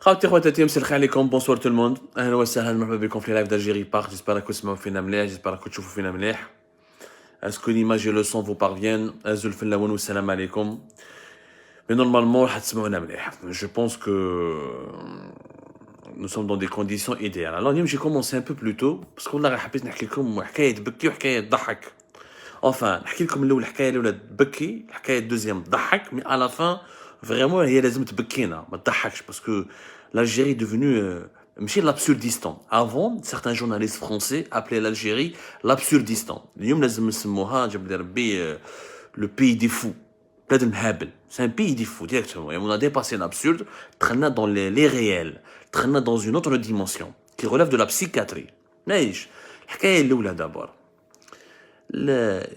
خاوتي خواتاتي مساء عليكم بونسوار تو الموند اهلا وسهلا مرحبا بكم في لايف d'Algérie Park. J'espère que تسمعوا فينا مليح, j'espère que تشوفوا فينا مليح. Est-ce que l'image et le son vous parviennent? أزول في اللون والسلام عليكم. Mais normalement راح تسمعونا مليح. Je pense que nous sommes dans des conditions idéales. Alors اليوم j'ai commencé un peu plus tôt parce que والله غير حبيت نحكي لكم حكايه تبكي وحكايه تضحك. Enfin نحكي لكم الاول الحكايه الاولى تبكي, الحكايه الدوزيام تضحك, mais à la fin vraiment هي لازم تبكينا ما تضحكش parce que l'Algérie est devenue ماشي l'Absurdistan. Avant, certains journalistes français appelaient l'Algérie l'Absurdistan. اليوم لازم نسموها جاب لي ربي le pays des fous. بلاد المهابل. C'est un pays des fous directement. Et on a dépassé l'absurde, دخلنا dans les réels, دخلنا dans une autre dimension qui relève de la psychiatrie. نايش الحكايه الاولى d'abord.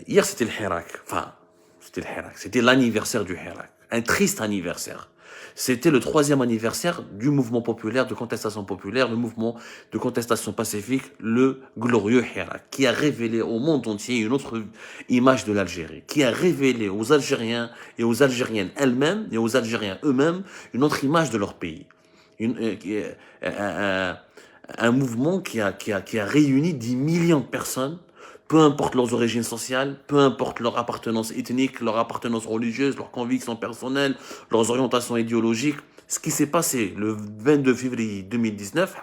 Hier c'était le Hirak. Enfin, c'était le Hirak. C'était l'anniversaire du Hirak. Un triste anniversaire. C'était le 3e anniversaire du mouvement populaire de contestation populaire, le mouvement de contestation pacifique, le glorieux Hirak, qui a révélé au monde entier une autre image de l'Algérie, qui a révélé aux Algériens et aux Algériennes elles-mêmes et aux Algériens eux-mêmes une autre image de leur pays. Un mouvement qui a réuni 10 millions de personnes, peu importe leurs origines sociales, peu importe leur appartenance ethnique, leur appartenance religieuse, leurs convictions personnelles, leurs orientations idéologiques. Ce qui s'est passé le 22 février 2019,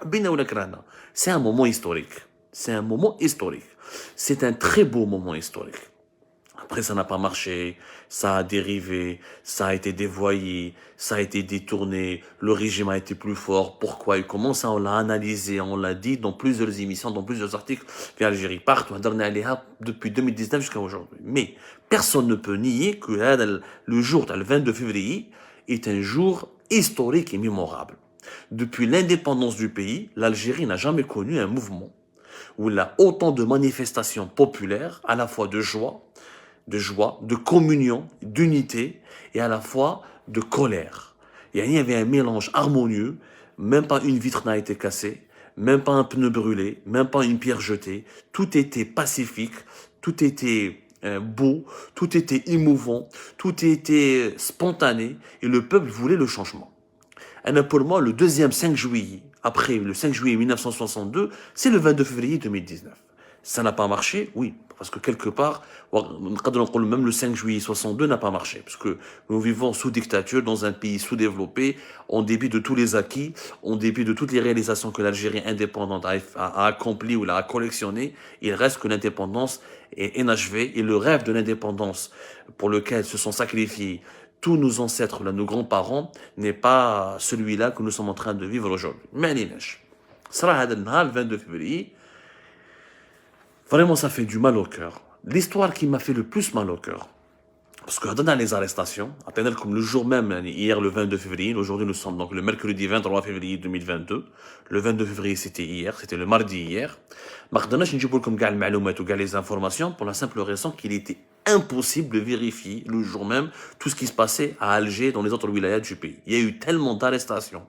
c'est un moment historique. C'est un moment historique. C'est un très beau moment historique. Après, ça n'a pas marché, ça a dérivé, ça a été dévoyé, ça a été détourné, le régime a été plus fort. Pourquoi et comment ça? On l'a analysé, on l'a dit dans plusieurs émissions, dans plusieurs articles في Algérie partout, depuis 2019 jusqu'à aujourd'hui. Mais personne ne peut nier que le jour, le 22 février, est un jour historique et mémorable. Depuis l'indépendance du pays, l'Algérie n'a jamais connu un mouvement où il y a autant de manifestations populaires, à la fois de joie, de communion, d'unité et à la fois de colère. Il y avait un mélange harmonieux, même pas une vitre n'a été cassée, même pas un pneu brûlé, même pas une pierre jetée. Tout était pacifique, tout était beau, tout était émouvant, tout était spontané et le peuple voulait le changement. Et pour moi, le deuxième 5 juillet, après le 5 juillet 1962, c'est le 22 février 2019. Ça n'a pas marché, oui, parce que quelque part, même le 5 juillet 62 n'a pas marché, parce que nous vivons sous dictature, dans un pays sous-développé, en dépit de tous les acquis, en dépit de toutes les réalisations que l'Algérie indépendante a accomplies ou a collectionnées, il reste que l'indépendance est inachevée, et le rêve de l'indépendance pour lequel se sont sacrifiés tous nos ancêtres, nos grands-parents, n'est pas celui-là que nous sommes en train de vivre aujourd'hui. Mais le 22 février, vraiment, ça fait du mal au cœur. L'histoire qui m'a fait le plus mal au cœur, parce que dans les arrestations, comme le jour même, hier le 22 février, aujourd'hui nous sommes donc le mercredi 23 février 2022, le 22 février c'était hier, c'était le mardi hier, les informations pour la simple raison qu'il était impossible de vérifier le jour même tout ce qui se passait à Alger, dans les autres wilayas du pays. Il y a eu tellement d'arrestations,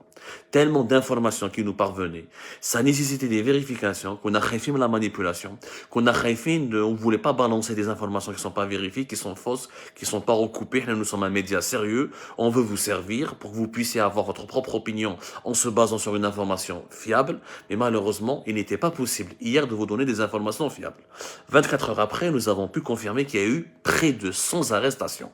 tellement d'informations qui nous parvenaient. Ça nécessitait des vérifications, qu'on a fait la manipulation, qu'on a fait, on ne voulait pas balancer des informations qui ne sont pas vérifiées, qui sont fausses, qui ne sont pas recoupées. Nous sommes un média sérieux, on veut vous servir pour que vous puissiez avoir votre propre opinion en se basant sur une information fiable. Mais malheureusement, il n'était pas possible hier de vous donner des informations fiables. 24 heures après, nous avons pu confirmer qu'il y a eu près de 100 arrestations.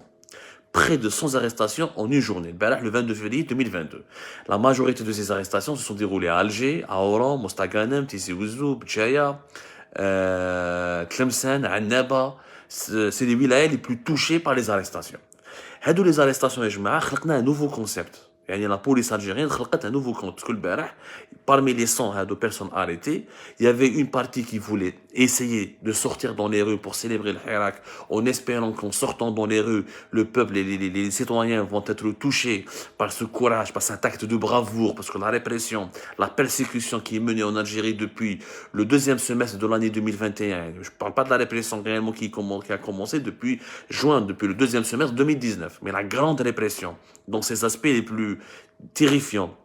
Près de 100 arrestations en une journée, le 22 février 2022. La majorité de ces arrestations se sont déroulées à Alger, à Oran, Mostaganem, Tizi Ouzou, Bchaya, Tlemcen, Annaba. C'est les wilayas les plus touchés par les arrestations. هادو les arrestations يا جماعة خلقنا un nouveau concept. يعني la police algérienne خلقت un nouveau concept. Parce que البارح, parmi les 100 de personnes arrêtées, il y avait une partie qui voulait essayer de sortir dans les rues pour célébrer le Hirak, en espérant qu'en sortant dans les rues, le peuple et les citoyens vont être touchés par ce courage, par cet acte de bravoure, parce que la répression, la persécution qui est menée en Algérie depuis le deuxième semestre de l'année 2021, je ne parle pas de la répression réellement qui a commencé depuis juin, depuis le deuxième semestre 2019, mais la grande répression, dans ses aspects les plus terrifiants,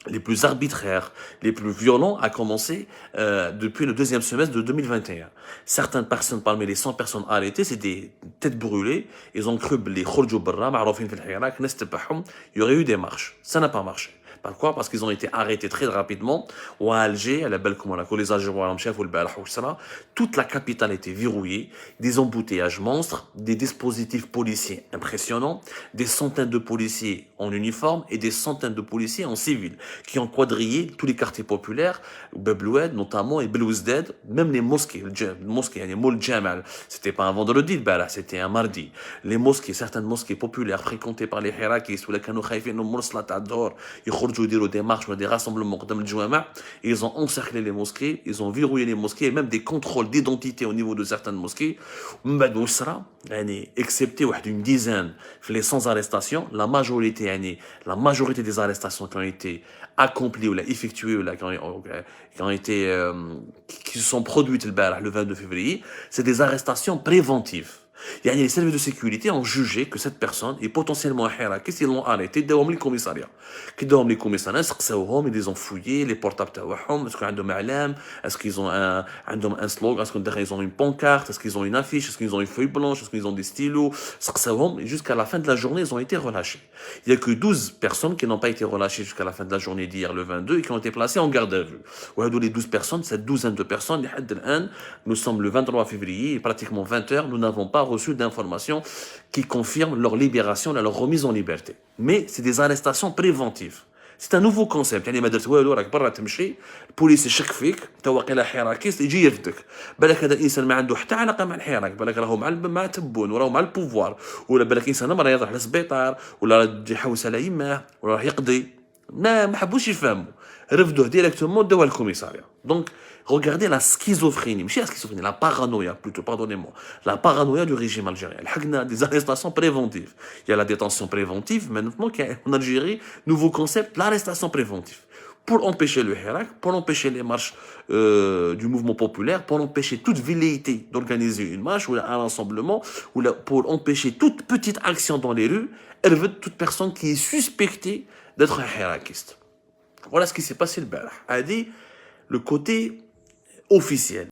les plus arbitraires, les plus violents a commencé depuis le deuxième semestre de 2021. Certaines personnes, parmi les 100 personnes arrêtées, c'est des têtes brûlées. Ils ont cru qu'il y aurait eu des marches. Ça n'a pas marché. Pourquoi? Parce qu'ils ont été arrêtés très rapidement. Ou à Alger, à la belle comme les Algérois, toute la capitale était verrouillée, des embouteillages monstres, des dispositifs policiers impressionnants, des centaines de policiers en uniforme et des centaines de policiers en civil qui ont quadrillé tous les quartiers populaires, Bebloued notamment et Belouizdad, même les mosquées, les Moul Jamal. C'était pas un vendredi, c'était un mardi. Les mosquées, certaines mosquées populaires fréquentées par les Hirakis ou les Kano Khaifin, ils ont des marches, des rassemblements, ils ont encerclé les mosquées, ils ont verrouillé les mosquées, et même des contrôles d'identité au niveau de certaines mosquées. Excepté une dizaine, les sans arrestation, la majorité des arrestations qui ont été accomplies ou effectuées ou qui se sont produites le 22 février, c'est des arrestations préventives. Les services de sécurité ont jugé que cette personne est potentiellement un hirakiste, ils l'ont arrêté, داوهم les commissariats. Qui داوهم les commissariats, ils les ont fouillés, les portables تاعهم, est-ce qu'ils ont un est-ce qu'ils ont un slogan, est-ce qu'ils ont une pancarte, est-ce qu'ils ont une affiche, est-ce qu'ils ont une feuille blanche, est-ce qu'ils ont des stylos, et jusqu'à la fin de la journée, ils ont été relâchés. Il n'y a que 12 personnes qui n'ont pas été relâchées jusqu'à la fin de la journée d'hier, le 22, et qui ont été placées en garde à vue. Les 12 personnes, cette douzaine de personnes, nous sommes le 23 février, et pratiquement 20 heures, nous n'avons pas reçu d'informations qui confirment leur libération, leur remise en liberté. Mais c'est des arrestations préventives. C'est un nouveau concept. يعني ما درت والو راك برا تمشي البوليس يشك فيك انت واقيلا حراكيست يجي يرفدك بالك هذا الانسان ما عنده حتى علاقه مع الحراك بالك راهو مع تبون وراهو مع البوفوار ولا بالك انسان مرة يروح للسبيطار ولا راه يحوس على يماه ولا راح يقضي ما حبوش يفهموا رفدوه ديريكتومون داوه الكوميساريا دونك regardez la schizophrénie, ماشي la schizophrénie, la paranoïa plutôt, pardonnez-moi, la paranoïa du régime algérien. Il y a des arrestations préventives. Il y a la détention préventive, maintenant en Algérie, nouveau concept, l'arrestation préventive. Pour empêcher le hirak, pour empêcher les marches du mouvement populaire, pour empêcher toute velléité d'organiser une marche ou un rassemblement, ou pour empêcher toute petite action dans les rues, elle veut toute personne qui est suspectée d'être un hirakiste. Voilà ce qui s'est passé le barah. A dit le côté officiel.